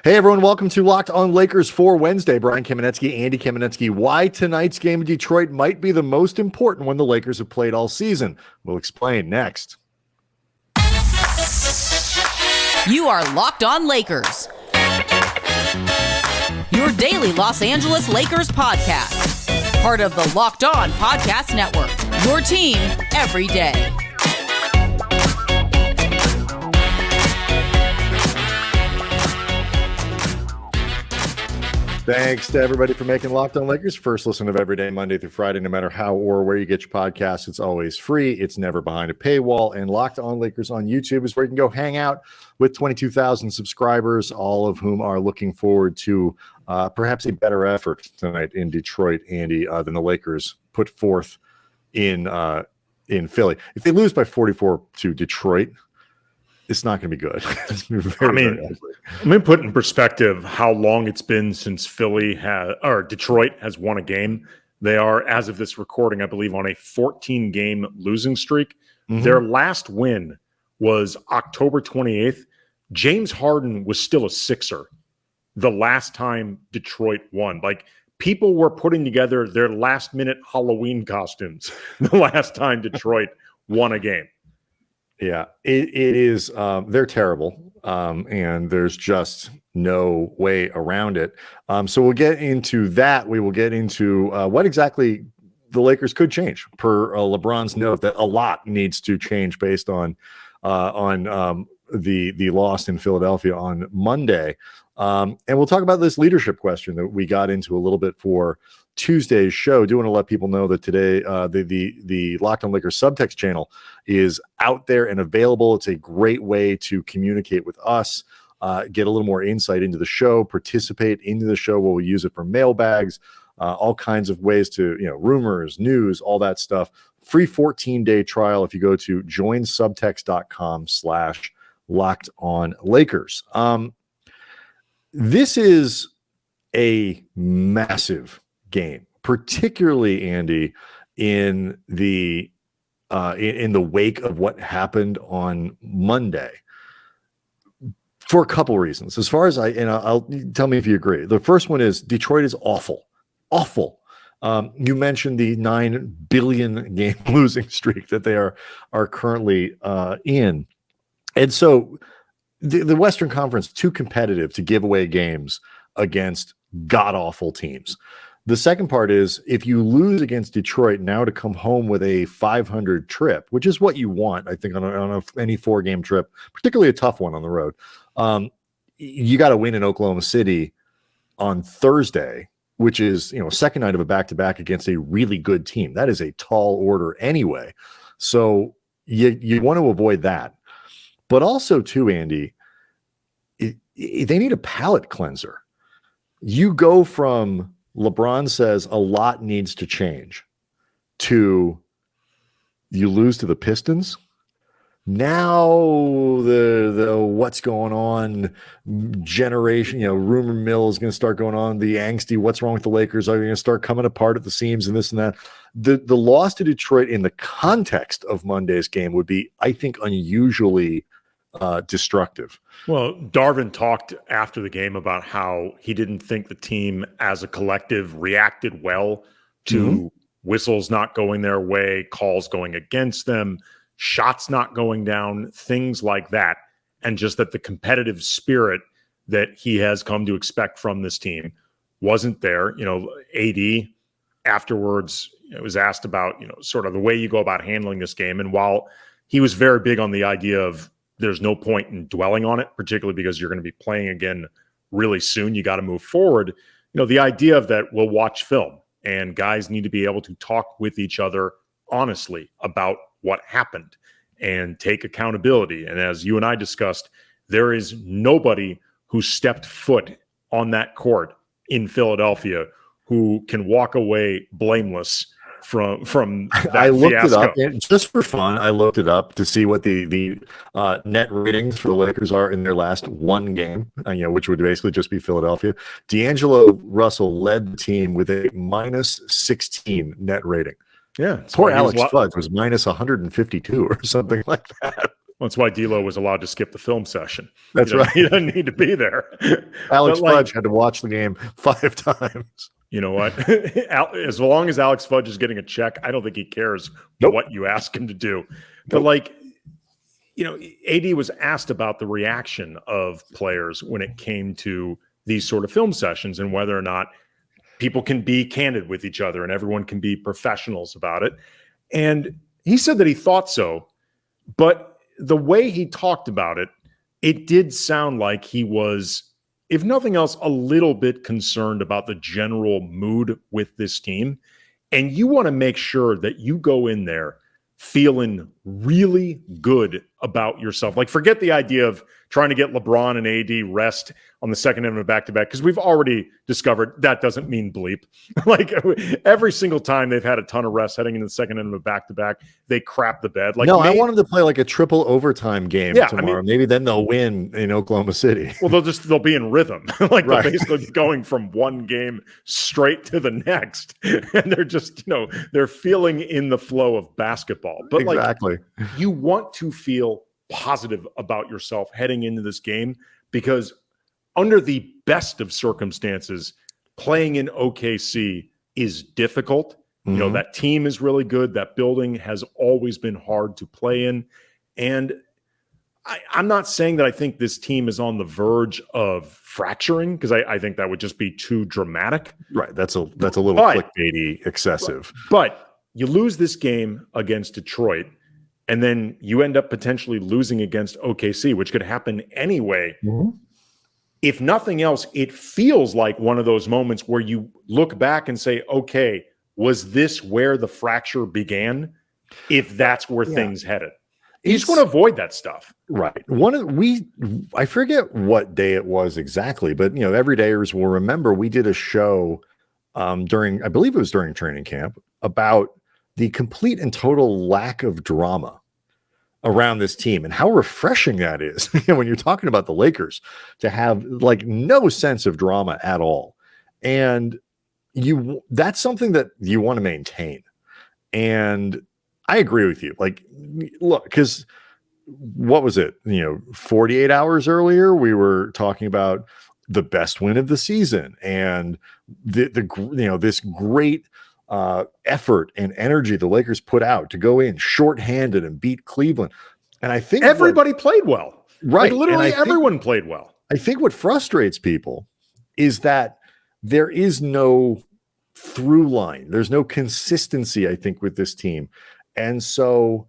Hey everyone, welcome to Locked on Lakers for Wednesday. Brian Kamenetsky, Andy Kamenetsky. Why tonight's game in Detroit might be the most important one the Lakers have played all season. We'll explain next. You are Locked on Lakers, your daily Los Angeles Lakers podcast. Part of the Locked on Podcast Network, your team every day. Thanks to everybody for making Locked on Lakers first listen of every day, Monday through Friday, no matter how or where you get your podcasts. It's always free. It's never behind a paywall. And Locked on Lakers on YouTube is where you can go hang out with 22,000 subscribers, all of whom are looking forward to perhaps a better effort tonight in Detroit, Andy, than the Lakers put forth in Philly. If they lose by 44 to Detroit, it's not going to be good. Let me put in perspective how long it's been since Detroit has won a game. They are, as of this recording, I believe, on a 14-game losing streak. Mm-hmm. Their last win was October 28th. James Harden was still a Sixer the last time Detroit won. Like, people were putting together their last-minute Halloween costumes the last time Detroit won a game. Yeah, it is. They're terrible, and there's just no way around it. So we'll get into that. We will get into what exactly the Lakers could change, per LeBron's note that a lot needs to change based on the loss in Philadelphia on Monday. And we'll talk about this leadership question that we got into a little bit for Tuesday's show. Do want to let people know that today the Locked on Lakers subtext channel is out there and available. It's a great way to communicate with us, get a little more insight into the show, participate into the show. We'll use it for mailbags, all kinds of ways to, rumors, news, all that stuff. Free 14-day trial if you go to joinsubtext.com/LockedOnLakers. This is a massive game, particularly, Andy, in the wake of what happened on Monday, for a couple reasons. As far as I'll tell me if you agree. The first one is Detroit is awful. You mentioned the 9 billion game losing streak that they are currently in, and so the Western Conference too competitive to give away games against god awful teams. The second part is, if you lose against Detroit now to come home with a 500 trip, which is what you want, I think, on any 4-game trip, particularly a tough one on the road, you got to win in Oklahoma City on Thursday, which is, second night of a back-to-back against a really good team. That is a tall order anyway. So you want to avoid that. But also, too, Andy, they need a palate cleanser. You go from LeBron says a lot needs to change to you lose to the Pistons. Now the what's going on generation, rumor mill is going to start going on. The angsty, what's wrong with the Lakers, are going to start coming apart at the seams and this and that. The loss to Detroit in the context of Monday's game would be, I think, unusually destructive. Well, Darvin talked after the game about how he didn't think the team as a collective reacted well to whistles not going their way, calls going against them, shots not going down, things like that. And just that the competitive spirit that he has come to expect from this team wasn't there. AD afterwards was asked about, sort of the way you go about handling this game. And while he was very big on the idea of there's no point in dwelling on it, particularly because you're going to be playing again really soon. You got to move forward. The idea of that, we'll watch film and guys need to be able to talk with each other honestly about what happened and take accountability. And as you and I discussed, there is nobody who stepped foot on that court in Philadelphia who can walk away blameless from that I looked fiasco. it up just for fun. I looked it up to see what the net ratings for the Lakers are in their last one game, which would basically just be Philadelphia. D'Angelo Russell led the team with a -16 net rating. Yeah. Poor Alex Fudge was -152 or something like that. That's why D'Lo was allowed to skip the film session. That's right. He doesn't need to be there. Alex Fudge had to watch the game 5 times. You know what? As long as Alex Fudge is getting a check, I don't think he cares what you ask him to do. But AD was asked about the reaction of players when it came to these sort of film sessions and whether or not people can be candid with each other and everyone can be professionals about it. And he said that he thought so, but the way he talked about it, it did sound like he was, if nothing else, a little bit concerned about the general mood with this team. And you want to make sure that you go in there feeling really good about yourself. Like, forget the idea of trying to get LeBron and AD rest on the second end of a back-to-back, because we've already discovered that doesn't mean bleep. Like, every single time they've had a ton of rest heading into the second end of a back-to-back, they crap the bed. Like, I want them to play like a triple overtime game tomorrow. Maybe then they'll win in Oklahoma City. Well, they'll be in rhythm. Like, they're basically going from one game straight to the next. And they're just, they're feeling in the flow of basketball. But exactly. You want to feel positive about yourself heading into this game, because under the best of circumstances, playing in OKC is difficult. Mm-hmm. That team is really good. That building has always been hard to play in. And I'm not saying that I think this team is on the verge of fracturing, because I think that would just be too dramatic. Right. That's a little clickbaity, excessive. But you lose this game against Detroit, and then you end up potentially losing against OKC, which could happen anyway. Mm-hmm. If nothing else, it feels like one of those moments where you look back and say, okay, was this where the fracture began? If that's where things headed. You just want to avoid that stuff. Right. I forget what day it was exactly, but everydayers will remember we did a show I believe it was during training camp, about the complete and total lack of drama around this team and how refreshing that is when you're talking about the Lakers, to have like no sense of drama at all. And that's something that you want to maintain. And I agree with you. Like, look, because what was it? 48 hours earlier, we were talking about the best win of the season and this great effort and energy the Lakers put out to go in shorthanded and beat Cleveland. And I think everybody played well. Right. Like, literally everyone played well. I think what frustrates people is that there is no through line. There's no consistency, I think, with this team. And so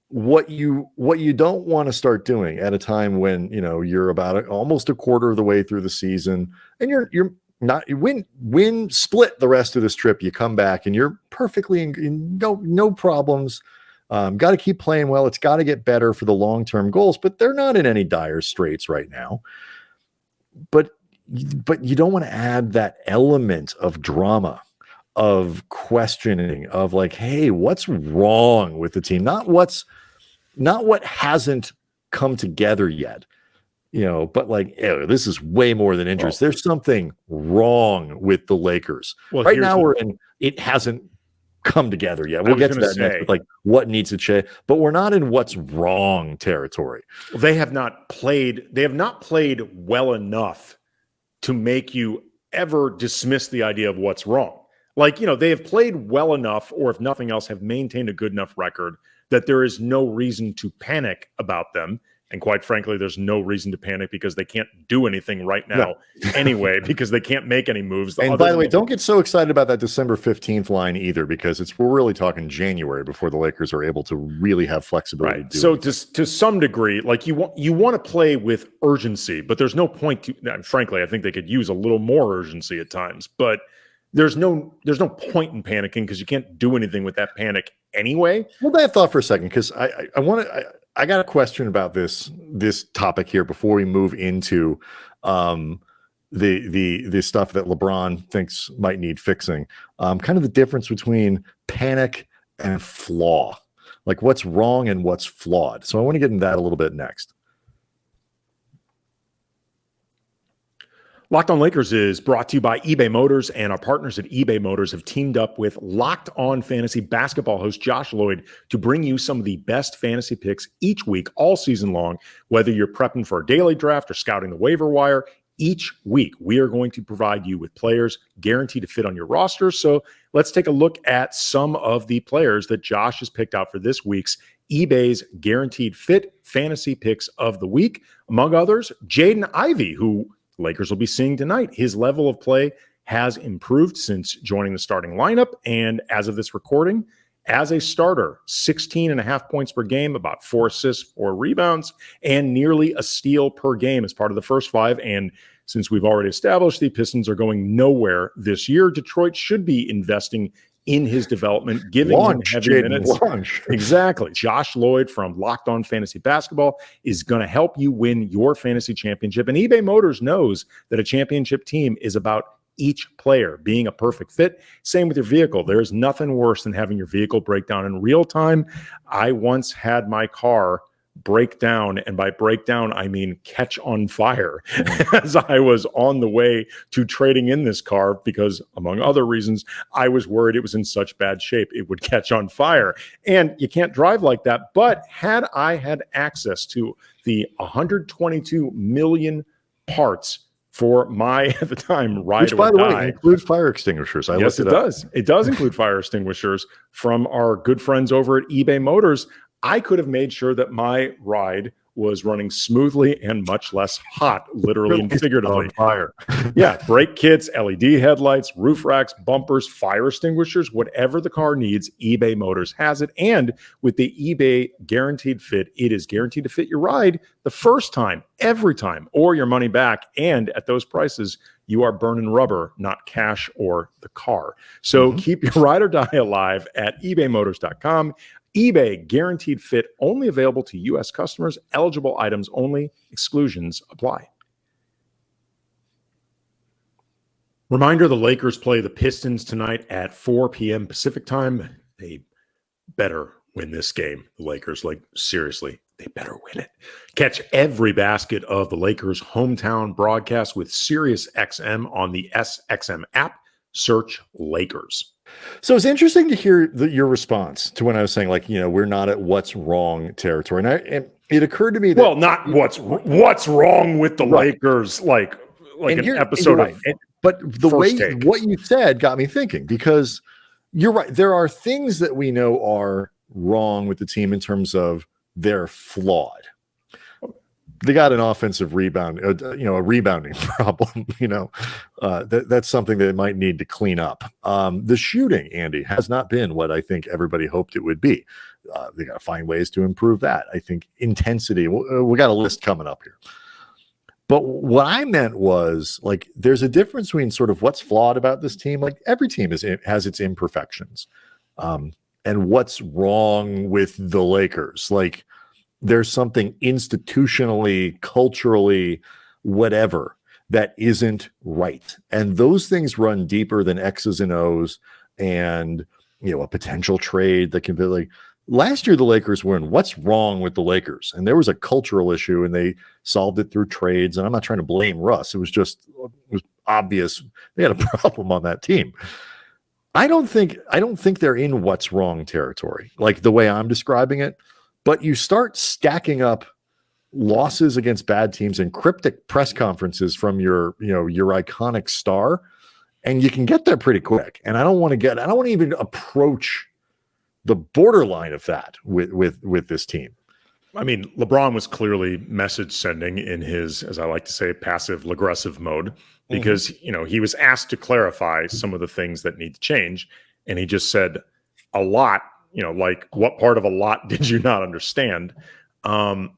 what you don't want to start doing at a time when, you're about almost a quarter of the way through the season and you're not, you win split the rest of this trip, you come back and you're perfectly no problems. Got to keep playing well. It's got to get better for the long-term goals, but they're not in any dire straits right now. But you don't want to add that element of drama, of questioning, of like, hey, what's wrong with the team? Not what hasn't come together yet. But like, this is way more than interest. There's something wrong with the Lakers. Well, right now it hasn't come together yet. We'll get to that next, with like what needs to change, but we're not in what's wrong territory. They have not played well enough to make you ever dismiss the idea of what's wrong. Like, they have played well enough, or if nothing else, have maintained a good enough record that there is no reason to panic about them. And quite frankly, there's no reason to panic because they can't do anything right now anyway, because they can't make any moves. And by the way, don't get so excited about that December 15th line either, because we're really talking January before the Lakers are able to really have flexibility. Right. So to some degree, like you want to play with urgency, but there's no point to, frankly, I think they could use a little more urgency at times, but there's no point in panicking because you can't do anything with that panic anyway. Hold that thought for a second, because I got a question about this topic here before we move into the stuff that LeBron thinks might need fixing. Kind of the difference between panic and flaw, like what's wrong and what's flawed. So I want to get into that a little bit next. Locked On Lakers is brought to you by eBay Motors, and our partners at eBay Motors have teamed up with Locked On Fantasy basketball host Josh Lloyd to bring you some of the best fantasy picks each week, all season long. Whether you're prepping for a daily draft or scouting the waiver wire, each week we are going to provide you with players guaranteed to fit on your roster. So let's take a look at some of the players that Josh has picked out for this week's eBay's Guaranteed Fit Fantasy Picks of the Week. Among others, Jaden Ivey, who Lakers will be seeing tonight. His level of play has improved since joining the starting lineup. And as of this recording, as a starter, 16.5 points per game, about 4 assists, 4 rebounds, and nearly a steal per game as part of the first 5. And since we've already established the Pistons are going nowhere this year, Detroit should be investing in his development, giving him heavy minutes. Exactly. Josh Lloyd from Locked On Fantasy Basketball is going to help you win your fantasy championship. And eBay Motors knows that a championship team is about each player being a perfect fit. Same with your vehicle. There's nothing worse than having your vehicle break down in real time. I once had my car break down, and by breakdown I mean catch on fire as I was on the way to trading in this car, because among other reasons I was worried it was in such bad shape it would catch on fire. And you can't drive like that. But had I had access to the 122 million parts for my, at the time, ride which, by the way, includes fire extinguishers. Yes, it does. It does include fire extinguishers from our good friends over at eBay Motors. I could have made sure that my ride was running smoothly and much less hot, literally and figuratively. Fire. Yeah, brake kits, LED headlights, roof racks, bumpers, fire extinguishers, whatever the car needs, eBay Motors has it. And with the eBay Guaranteed Fit, it is guaranteed to fit your ride the first time, every time, or your money back. And at those prices, you are burning rubber, not cash or the car. So keep your ride or die alive at ebaymotors.com. eBay Guaranteed Fit, only available to U.S. customers. Eligible items only. Exclusions apply. Reminder, the Lakers play the Pistons tonight at 4 p.m. Pacific time. They better win this game. The Lakers, seriously, they better win it. Catch every basket of the Lakers' hometown broadcast with SiriusXM on the SXM app. Search Lakers. So it's interesting to hear your response to when I was saying, we're not at what's wrong territory. And it occurred to me that not what's wrong with the Lakers, like an episode of. But the way what you said got me thinking, because you're right. There are things that we know are wrong with the team in terms of they're flawed. They got an offensive rebound, a rebounding problem. That's something that they might need to clean up. The shooting, Andy, has not been what I think everybody hoped it would be. They got to find ways to improve that. I think intensity. We got a list coming up here. But what I meant was, there's a difference between sort of what's flawed about this team. Every team has its imperfections, and what's wrong with the Lakers. There's something institutionally, culturally, whatever, that isn't right. And those things run deeper than X's and O's and, a potential trade that can be last year, the Lakers were in what's wrong with the Lakers. And there was a cultural issue and they solved it through trades. And I'm not trying to blame Russ. It was obvious they had a problem on that team. I don't think they're in what's wrong territory, the way I'm describing it. But you start stacking up losses against bad teams and cryptic press conferences from your iconic star, and you can get there pretty quick. And I don't want to even approach the borderline of that with this team. I mean, LeBron was clearly message sending in his, as I like to say, passive aggressive mode, because, he was asked to clarify some of the things that need to change. And he just said a lot. What part of a lot did you not understand? And,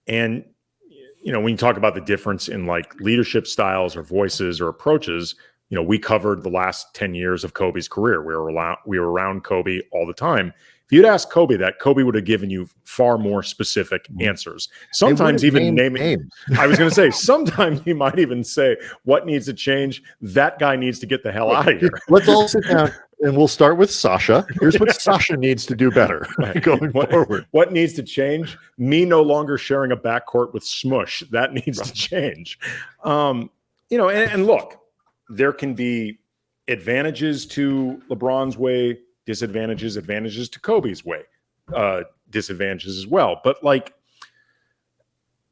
when you talk about the difference in leadership styles or voices or approaches, we covered the last 10 years of Kobe's career. We were around Kobe all the time. If you'd asked Kobe that, Kobe would have given you far more specific answers. Sometimes even naming names. I was going to say, sometimes he might even say, what needs to change? That guy needs to get the hell out of here. Let's all sit down and we'll start with Sasha. Here's what Sasha needs to do better going forward. What needs to change? Me no longer sharing a backcourt with Smush. That needs to change. and look, there can be advantages to LeBron's way, advantages to Kobe's way, disadvantages as well. But like,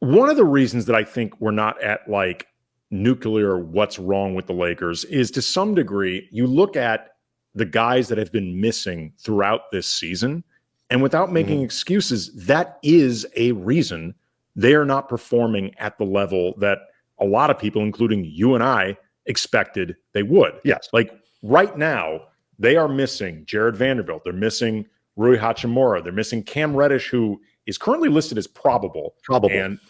one of the reasons that I think we're not at like nuclear what's wrong with the Lakers is, to some degree, you look at the guys that have been missing throughout this season, and without making excuses, that is a reason they are not performing at the level that a lot of people, including you and I, expected they would. Yes. Like right now, they are missing Jared Vanderbilt. They're missing Rui Hachimura. They're missing Cam Reddish, who is currently listed as probable. And,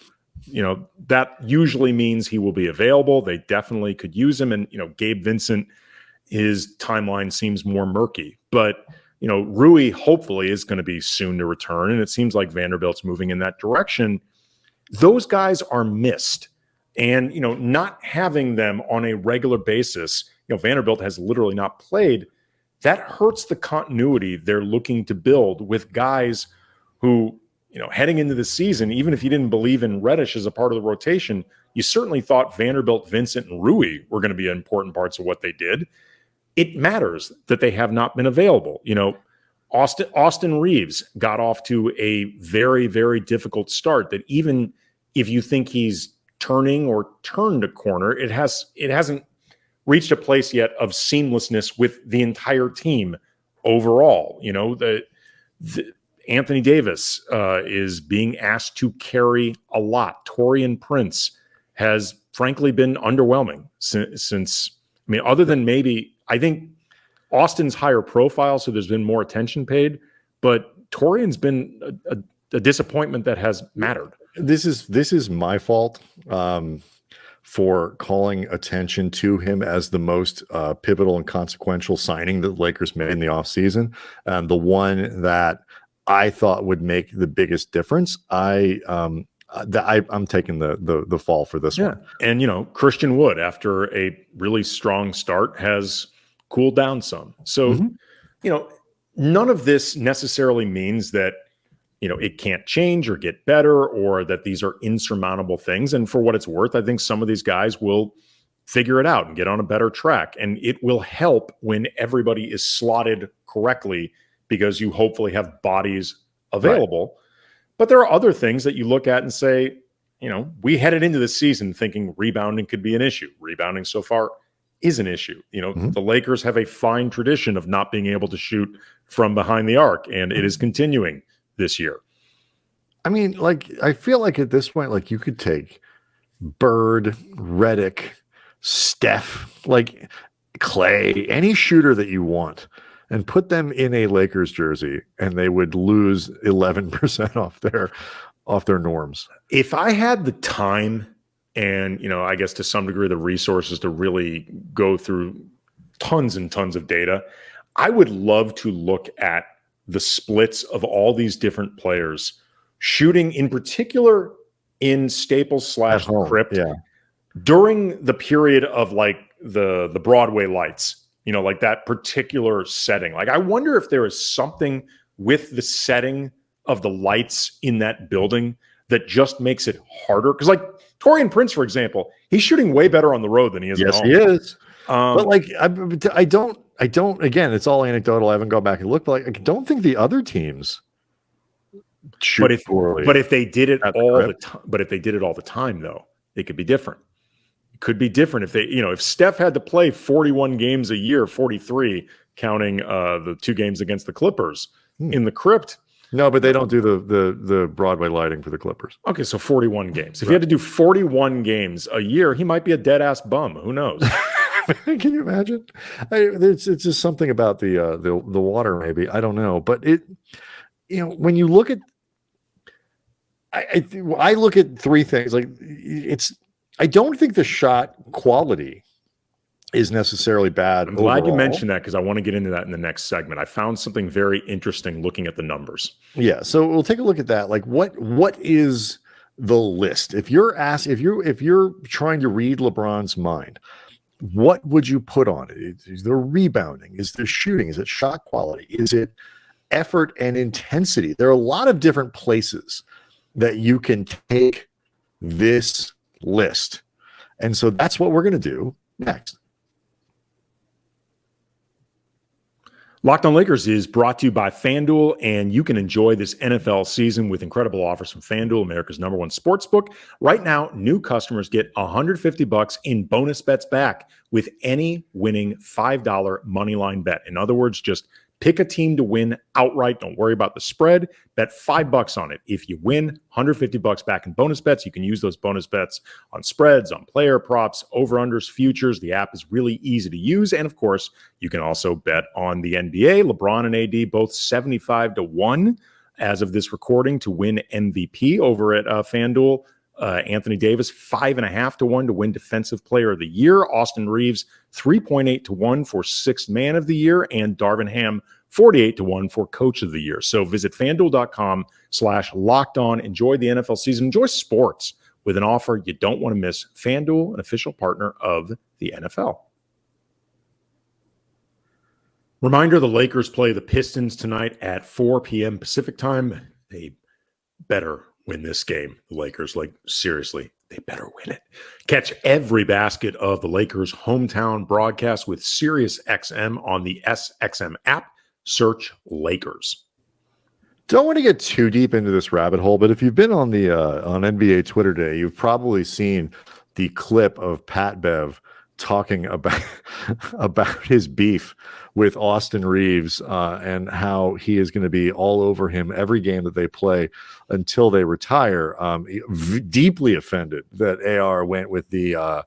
that usually means he will be available. They definitely could use him. And, Gabe Vincent, his timeline seems more murky. But, Rui hopefully is going to be soon to return. And it seems like Vanderbilt's moving in that direction. Those guys are missed. And, not having them on a regular basis, Vanderbilt has literally not played. That hurts the continuity they're looking to build with guys who, heading into the season, even if you didn't believe in Reddish as a part of the rotation, you certainly thought Vanderbilt, Vincent, and Rui were going to be important parts of what they did. It matters that they have not been available. Austin Reeves got off to a very, very difficult start that even if you think he's turning or turned a corner, it hasn't reached a place yet of seamlessness with the entire team overall. The Anthony Davis is being asked to carry a lot. Taurean Prince has frankly been underwhelming since other than maybe, I think Austin's higher profile, so there's been more attention paid, but Taurean's been a disappointment that has mattered. This is my fault for calling attention to him as the most pivotal and consequential signing that the Lakers made in the offseason. The one that I thought would make the biggest difference. I'm taking the fall for this one. And Christian Wood, after a really strong start, has cooled down some. So none of this necessarily means that it can't change or get better, or that these are insurmountable things. And for what it's worth, I think some of these guys will figure it out and get on a better track. And it will help when everybody is slotted correctly, because you hopefully have bodies available. Right. But there are other things that you look at and say, we headed into the season thinking rebounding could be an issue. Rebounding so far is an issue. The Lakers have a fine tradition of not being able to shoot from behind the arc, and it is continuing this year. I feel like at this point, you could take Bird, Redick, Steph, Clay, any shooter that you want, and put them in a Lakers jersey, and they would lose 11% off their norms. If I had the time and, I guess to some degree the resources to really go through tons and tons of data, I would love to look at the splits of all these different players shooting, in particular in Staples / Crypt, during the period of the Broadway lights, that particular setting. I wonder if there is something with the setting of the lights in that building that just makes it harder. Because Taurean Prince, for example, he's shooting way better on the road than he is at home. Yes, he is. But I don't, again, it's all anecdotal. I haven't gone back and looked, but I don't think the other teams shoot poorly. But if they did it all the time, though, it could be different. It could be different if they, if Steph had to play 41 games a year, 43, counting the 2 games against the Clippers in the Crypt. No, but they don't do the Broadway lighting for the Clippers. Okay, so 41 games. If he had to do 41 games a year, he might be a dead ass bum. Who knows? Can you imagine? It's just something about the water, maybe. I don't know, but when you look at, I look at 3 things. I don't think the shot quality is necessarily bad. I'm glad you mentioned that, because I want to get into that in the next segment. I found something very interesting looking at the numbers. Yeah, so we'll take a look at that. What is the list? If you're trying to read LeBron's mind, what would you put on it? Is there rebounding? Is there shooting? Is it shot quality? Is it effort and intensity? There are a lot of different places that you can take this list And so that's what we're going to do next. Locked on Lakers is brought to you by FanDuel, and you can enjoy this NFL season with incredible offers from FanDuel, America's #1 sportsbook. Right now, new customers get $150 in bonus bets back with any winning $5 moneyline bet. In other words, just pick a team to win outright. Don't worry about the spread. Bet $5 on it. If you win, $150 back in bonus bets. You can use those bonus bets on spreads, on player props, over-unders, futures. The app is really easy to use. And of course, you can also bet on the NBA. LeBron and AD both 75-1 as of this recording to win MVP over at FanDuel. Anthony Davis, 5.5-1 to win Defensive Player of the Year. Austin Reeves, 3.8-1 for Sixth Man of the Year. And Darvin Ham, 48-1 for Coach of the Year. So visit FanDuel.com/lockedon. Enjoy the NFL season. Enjoy sports with an offer you don't want to miss. FanDuel, an official partner of the NFL. Reminder, the Lakers play the Pistons tonight at 4 p.m. Pacific time. They better win this game. The Lakers, seriously, they better win it. Catch every basket of the Lakers' hometown broadcast with SiriusXM on the SXM app. Search Lakers. Don't want to get too deep into this rabbit hole, but if you've been on the on NBA Twitter Day, you've probably seen the clip of Pat Bev talking about his beef with Austin Reeves and how he is going to be all over him every game that they play until they retire. Deeply offended that AR went with the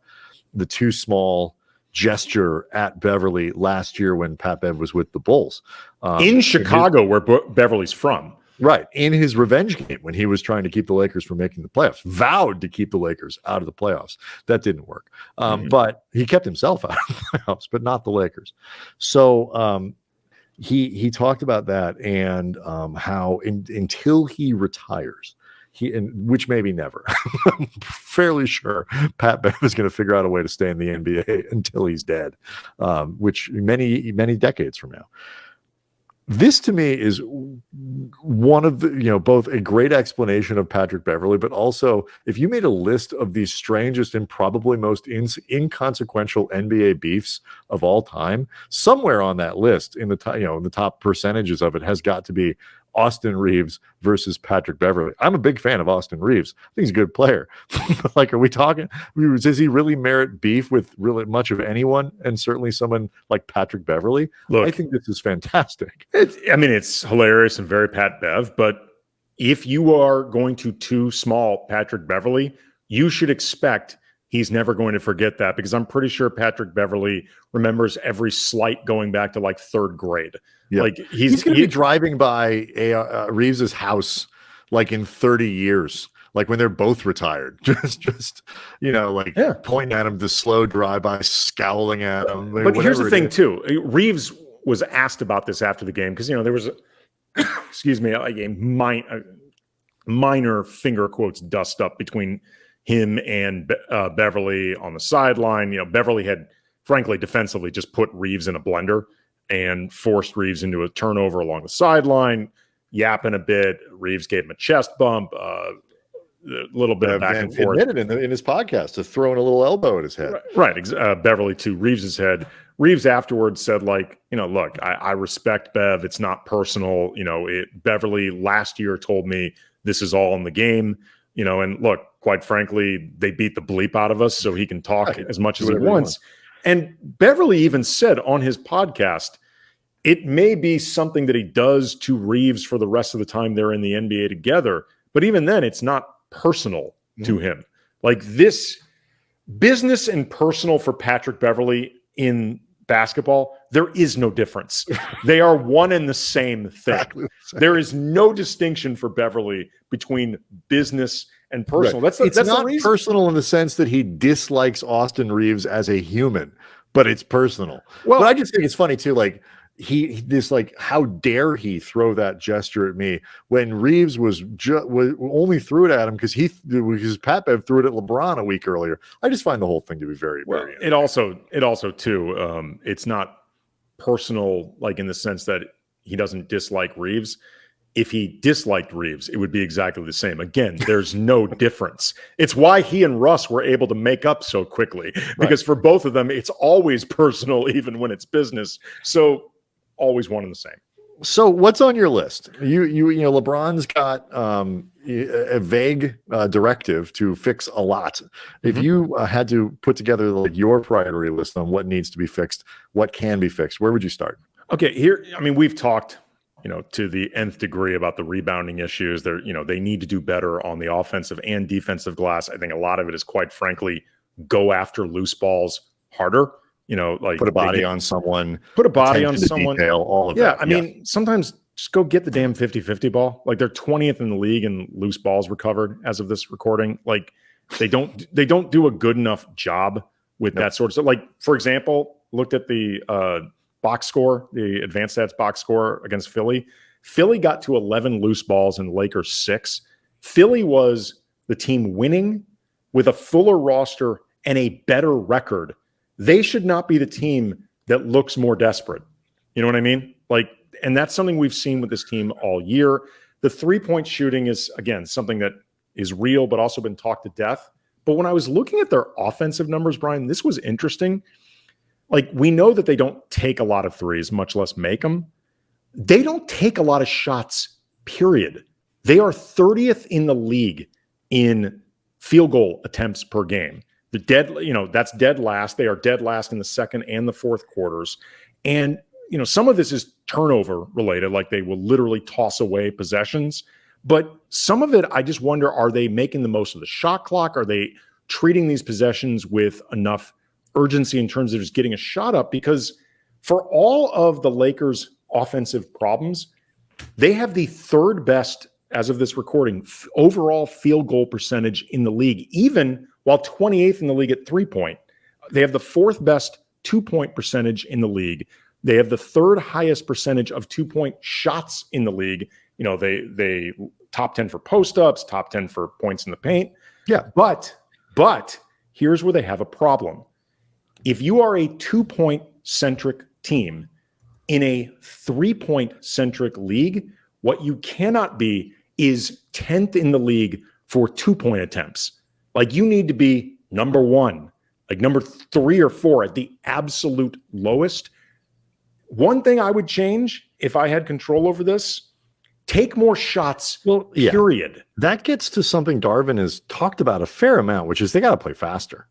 too small gesture at Beverly last year when Pat Bev was with the Bulls. In Chicago, where Beverly's from. Right. In his revenge game when he was trying to keep the Lakers from making the playoffs, vowed to keep the Lakers out of the playoffs. That didn't work. But he kept himself out of the playoffs, but not the Lakers. So he talked about that and how until he retires, which maybe never, I'm fairly sure Pat Bev is going to figure out a way to stay in the NBA until he's dead, which many, many decades from now. This to me is one of the, both a great explanation of Patrick Beverley, but also if you made a list of the strangest and probably most inconsequential NBA beefs of all time, somewhere on that list in the top percentages of it has got to be Austin Reeves versus Patrick Beverley. I'm a big fan of Austin Reeves. I think he's a good player. Are we talking? Does he really merit beef with really much of anyone? And certainly someone like Patrick Beverley. Look, I think this is fantastic. It's hilarious and very Pat Bev. But if you are going to too small Patrick Beverley, you should expect he's never going to forget that, because I'm pretty sure Patrick Beverley remembers every slight going back to third grade. Yeah. He's going to be driving by Reeves's house in 30 years, when they're both retired, just pointing at him, the slow drive by, scowling at him. But here's the thing too. Reeves was asked about this after the game because there was a minor finger quotes dust up between him and Beverley on the sideline. Beverley had frankly defensively just put Reeves in a blender and forced Reeves into a turnover along the sideline, yapping a bit. Reeves gave him a chest bump, a little bit of back and forth. Admitted in his podcast to throwing a little elbow at his head. Right. Beverly to Reeves's head. Reeves afterwards said, look, I respect Bev. It's not personal. Beverly last year told me this is all in the game. And look, quite frankly, they beat the bleep out of us, so he can talk as much as he wants. And Beverly even said on his podcast, it may be something that he does to Reeves for the rest of the time they're in the NBA together. But even then, it's not personal to him. This business and personal for Patrick Beverley in basketball, there is no difference. They are one and the same thing. Exactly. There is no distinction for Beverly between business and personal. Right. That's not personal in the sense that he dislikes Austin Reeves as a human, but it's personal. Well, but I just think it's funny too. How dare he throw that gesture at me when Reeves was only threw it at him because Pat Bev threw it at LeBron a week earlier. I just find the whole thing to be very, very. It also too. It's not personal, in the sense that he doesn't dislike Reeves. if he disliked Reeves, it would be exactly the same. Again, there's no difference. It's why he and Russ were able to make up so quickly, because for both of them, it's always personal, even when it's business. So always one and the same. So what's on your list? You know, LeBron's got a vague directive to fix a lot. If you had to put together like your priority list on what needs to be fixed, what can be fixed, where would you start? Okay, here, I mean, we've talked, you know, to the nth degree about the rebounding issues. They're, you know, they need to do better on the offensive and defensive glass. I think a lot of it is, quite frankly, go after loose balls harder. You know, like Put a body on someone. Put a body on someone. Detail, all of that. Yeah, I mean, sometimes just go get the damn 50-50 ball. Like, they're 20th in the league in loose balls recovered as of this recording. Like, they don't do a good enough job with that sort of stuff. Like, for example, looked at the box score, the advanced stats box score against Philly. Philly got to 11 loose balls and the Lakers 6. Philly was the team winning with a fuller roster and a better record. They should not be the team that looks more desperate. You know what I mean? Like, and that's something we've seen with this team all year. The 3-point shooting is, again, something that is real, but also been talked to death. But when I was looking at their offensive numbers, Brian, this was interesting. Like, we know that they don't take a lot of threes, much less make them. They don't take a lot of shots, period. They are 30th in the league in field goal attempts per game. That's dead last. They are dead last in the second and the fourth quarters. And, you know, some of this is turnover related, like they will literally toss away possessions. But some of it, I just wonder, are they making the most of the shot clock? Are they treating these possessions with enough urgency in terms of just getting a shot up? Because for all of the Lakers' offensive problems, they have the third best, as of this recording, overall field goal percentage in the league, even while 28th in the league at 3-point. They have the fourth best 2-point percentage in the league. They have the third highest percentage of 2-point shots in the league. You know, they top 10 for post-ups, top 10 for points in the paint. Yeah. But here's where they have a problem. If you are a 2-point centric team in a 3-point centric league, what you cannot be is 10th in the league for 2-point attempts. Like, you need to be number 1, like number 3 or 4 at the absolute lowest. One thing I would change if I had control over this, take more shots, period. That gets to something Darvin has talked about a fair amount, which is they got to play faster.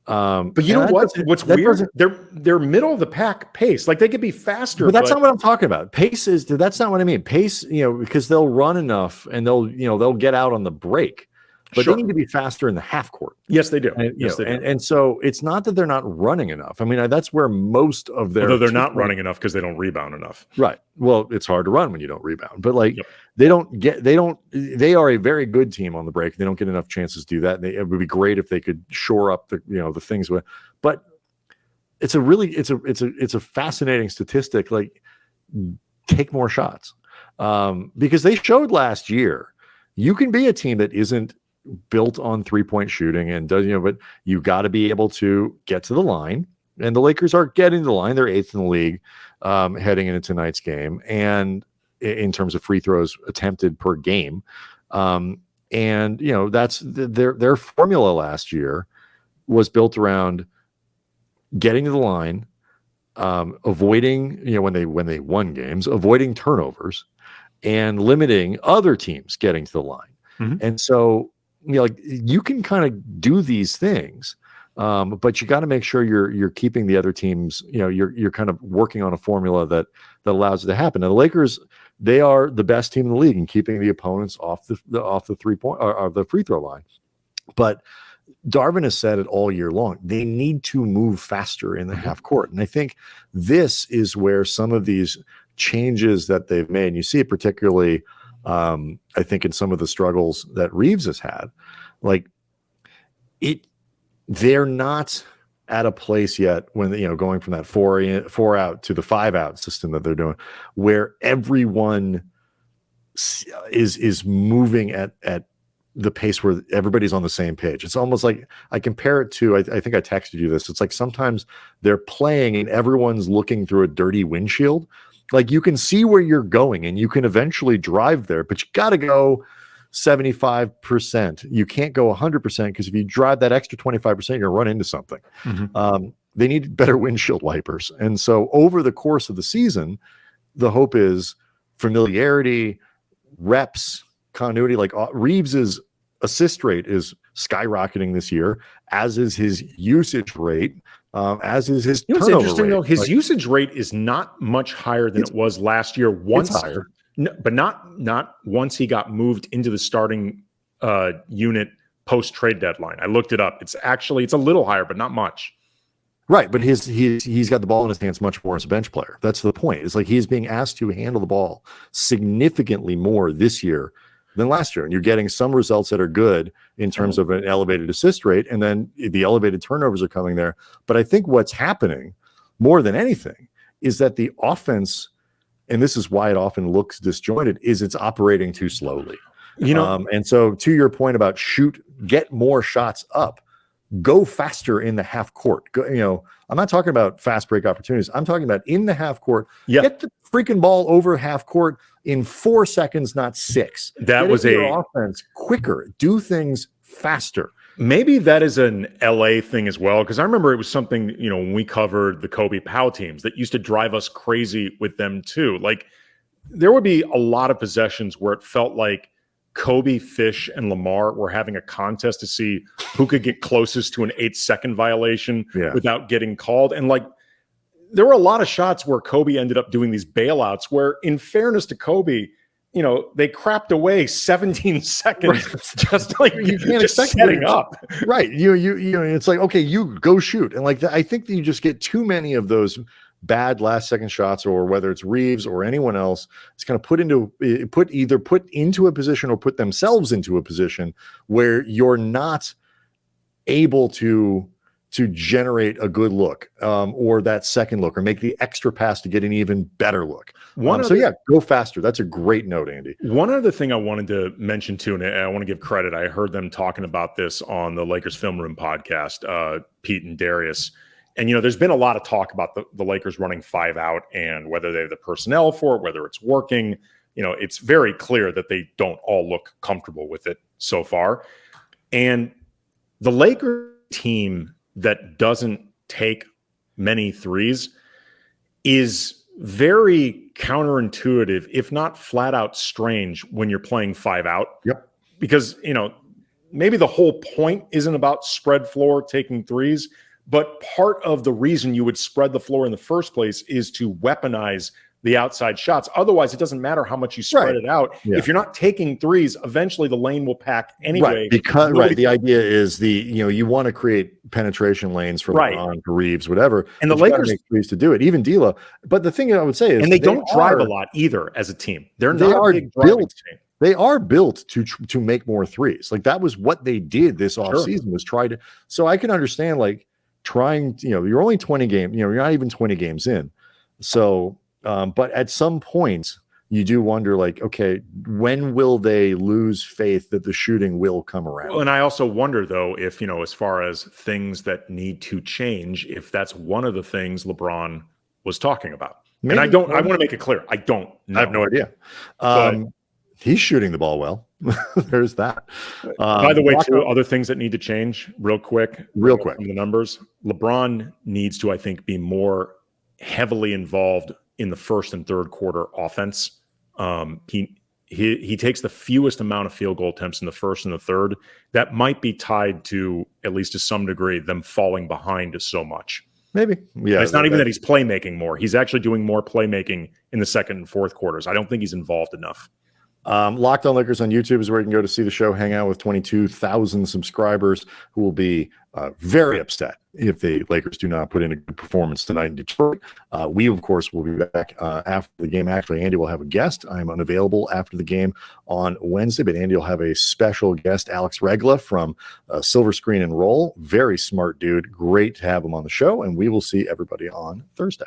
But you know what's weird? They're middle of the pack pace. Like, they could be faster. But that's not what I'm talking about. Pace is, that's not what I mean. Pace, you know, because they'll run enough and they'll get out on the break. But they need to be faster in the half court. Yes, they do. And so it's not that they're not running enough. I mean, that's where most of their... Although they're not running enough because they don't rebound enough. Right. Well, it's hard to run when you don't rebound. But like, they are a very good team on the break. They don't get enough chances to do that. It would be great if they could shore up the things with. But it's a fascinating statistic. Like, take more shots. Because they showed last year, you can be a team that isn't built on 3-point shooting and does, but you got to be able to get to the line. And the Lakers are getting to the line. They're 8th in the league heading into tonight's game. And in terms of free throws attempted per game. And, that's their formula last year was built around getting to the line, avoiding, when they won games, avoiding turnovers and limiting other teams getting to the line. Mm-hmm. And so, you can kind of do these things, but you got to make sure you're keeping the other teams, you're kind of working on a formula that allows it to happen. And the Lakers, they are the best team in the league in keeping the opponents off the 3-point or the free throw line. But Darvin has said it all year long. They need to move faster in the half court. And I think this is where some of these changes that they've made, and you see it particularly, I think, in some of the struggles that Reeves has had, they're not at a place yet when, going from that 4 out to the 5 out system that they're doing, where everyone is moving at the pace where everybody's on the same page. It's almost like, I compare it to, I think I texted you this. It's like sometimes they're playing and everyone's looking through a dirty windshield, Like you can see where you're going and you can eventually drive there, but you got to go 75%. You can't go 100% because if you drive that extra 25%, you're going to run into something. They need better windshield wipers. And so over the course of the season, the hope is familiarity, reps, continuity. Like Reeves's assist rate is skyrocketing this year, as is his usage rate, as is his turnover interesting rate. though, his usage rate is not much higher than it was last year. Once higher. No, but not once he got moved into the starting unit post trade deadline. I looked it up. It's a little higher, but not much. Right, but he's got the ball in his hands much more as a bench player. That's the point. It's like he's being asked to handle the ball significantly more this year than last year, and you're getting some results that are good in terms of an elevated assist rate, and then the elevated turnovers are coming there. But I think what's happening more than anything is that the offense, and this is why it often looks disjointed, is it's operating too slowly. And so to your point about get more shots up, go faster in the half court. I'm not talking about fast break opportunities. I'm talking about in the half court. Get the freaking ball over half court in 4 seconds, not 6. That was your offense quicker. Do things faster. Maybe that is an LA thing as well, because I remember it was something, when we covered the Kobe Powell teams that used to drive us crazy with them too. Like there would be a lot of possessions where it felt like Kobe, Fish, and Lamar were having a contest to see who could get closest to an 8-second violation without getting called. And like, there were a lot of shots where Kobe ended up doing these bailouts where, in fairness to Kobe, they crapped away 17 seconds just like you can't expect setting up. Right. You it's like, okay, you go shoot. And like, I think that you just get too many of those bad last second shots, or whether it's Reeves or anyone else, it's kind of put into a position or put themselves into a position where you're not able to generate a good look, or that second look, or make the extra pass to get an even better look. Go faster. That's a great note, Andy. One other thing I wanted to mention too, and I want to give credit. I heard them talking about this on the Lakers Film Room podcast, Pete and Darius. And, there's been a lot of talk about the Lakers running 5 out and whether they have the personnel for it, whether it's working. It's very clear that they don't all look comfortable with it so far. And the Lakers team that doesn't take many threes is very counterintuitive, if not flat out strange, when you're playing 5 out. Yep. Because, maybe the whole point isn't about spread floor taking threes, but part of the reason you would spread the floor in the first place is to weaponize the outside shots. Otherwise, it doesn't matter how much you spread it out. Yeah. If you're not taking threes, eventually the lane will pack anyway. Right. The idea is you want to create penetration lanes for LeBron, for Reeves, whatever. And the Lakers make threes to do it, even D'Lo. But the thing I would say is, and they don't drive a lot either as a team. They are big built. Team. They are built to make more threes. Like that was what they did this offseason, was try to. So I can understand trying. You're only 20 games. You're not even 20 games in. So. But at some point, you do wonder, okay, when will they lose faith that the shooting will come around? Well, and I also wonder, though, if, as far as things that need to change, if that's one of the things LeBron was talking about. Maybe. And I want to make it clear. I don't know. I have no idea. He's shooting the ball well. There's that. By the way, too, other things that need to change real quick. The numbers. LeBron needs to, I think, be more heavily involved in the first and third quarter offense. He takes the fewest amount of field goal attempts in the first and the third. That might be tied to, at least to some degree, them falling behind so much. Maybe. Yeah. And it's not even that he's playmaking more. He's actually doing more playmaking in the second and fourth quarters. I don't think he's involved enough. Locked On Lakers on YouTube is where you can go to see the show, hang out with 22,000 subscribers who will be very upset if the Lakers do not put in a good performance tonight in Detroit. We, of course, will be back after the game. Actually, Andy will have a guest. I'm unavailable after the game on Wednesday, but Andy will have a special guest, Alex Regla from Silver Screen and Roll. Very smart dude. Great to have him on the show, and we will see everybody on Thursday.